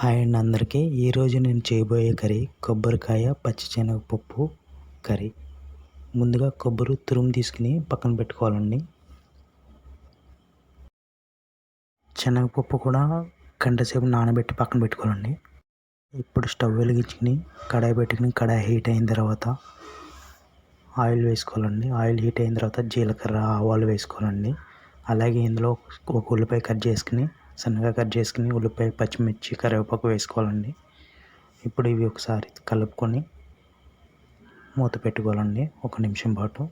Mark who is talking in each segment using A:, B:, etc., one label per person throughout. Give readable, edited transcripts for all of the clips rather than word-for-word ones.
A: Hi అండి అందరికీ. ఈరోజు నేను చేయబోయే కర్రీ కొబ్బరికాయ పచ్చిశనగపప్పు కర్రీ. ముందుగా కొబ్బరి తురుము తీసుకుని పక్కన పెట్టుకోవాలండి. శనగపప్పు కూడా గంట సేపు నానబెట్టి పక్కన పెట్టుకోవాలండి. ఇప్పుడు స్టవ్ వెలిగించుకుని కడాయి పెట్టుకుని కడాయి హీట్ అయిన తర్వాత ఆయిల్ వేసుకోవాలండి. ఆయిల్ హీట్ అయిన తర్వాత జీలకర్ర ఆవాలు వేసుకోవాలండి. అలాగే ఇందులో ఒక ఉల్లిపాయ సన్నగా కట్ చేసుకుని ఉల్లిపాయ పచ్చిమిర్చి కరివేపాకు వేసుకోవాలండి. ఇప్పుడు ఇవి ఒకసారి కలుపుకొని మూత పెట్టుకోవాలండి 1 నిమిషం పాటు.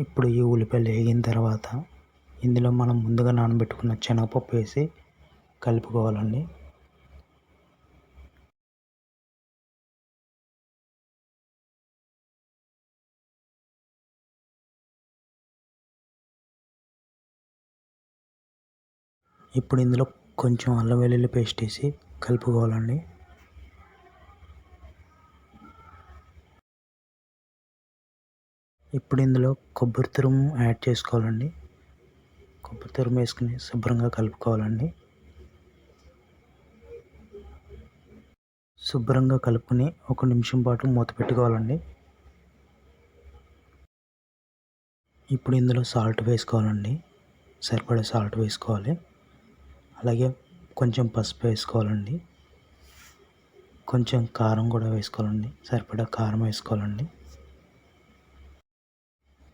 A: ఇప్పుడు ఈ ఉల్లిపాయలు వేగిన తర్వాత ఇందులో మనం ముందుగా నానబెట్టుకున్న శనగపప్పు వేసి కలుపుకోవాలండి. ఇప్పుడు ఇందులో కొంచెం అల్లం వెల్లుల్లి పేస్ట్ వేసి కలుపుకోవాలండి. ఇప్పుడు ఇందులో కొబ్బరి తురుము యాడ్ చేసుకోవాలండి. కొబ్బరి తురుము వేసుకుని శుభ్రంగా కలుపుకోవాలండి. శుభ్రంగా కలుపుకొని 1 నిమిషం పాటు మూత పెట్టుకోవాలండి. ఇప్పుడు ఇందులో సాల్ట్ వేసుకోవాలండి. సరిపడా సాల్ట్ వేసుకోవాలి. అలాగే కొంచెం పసుపు వేసుకోవాలండి. కొంచెం కారం కూడా వేసుకోవాలండి. సరిపడా కారం వేసుకోవాలండి.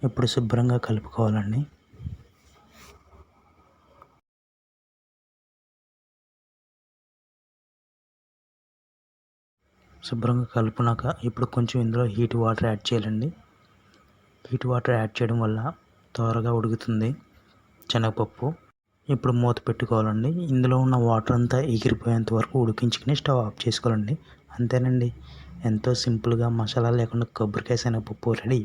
A: ఇప్పుడు శుభ్రంగా కలుపుకోవాలండి. శుభ్రంగా కలుపునాక ఇప్పుడు కొంచెం ఇందులో హీట్ వాటర్ యాడ్ చేయాలండి. హీట్ వాటర్ యాడ్ చేయడం వల్ల త్వరగా ఉడుకుతుంది శనగపప్పు. ఇప్పుడు మూత పెట్టుకోవాలండి. ఇందులో ఉన్న వాటర్ అంతా ఎగిరిపోయేంత వరకు ఉడికించుకుని స్టవ్ ఆఫ్ చేసుకోవాలండి. అంతేనండి, ఎంతో సింపుల్గా మసాలా లేకుండా కొబ్బరికాయ శనగపప్పు రెడీ.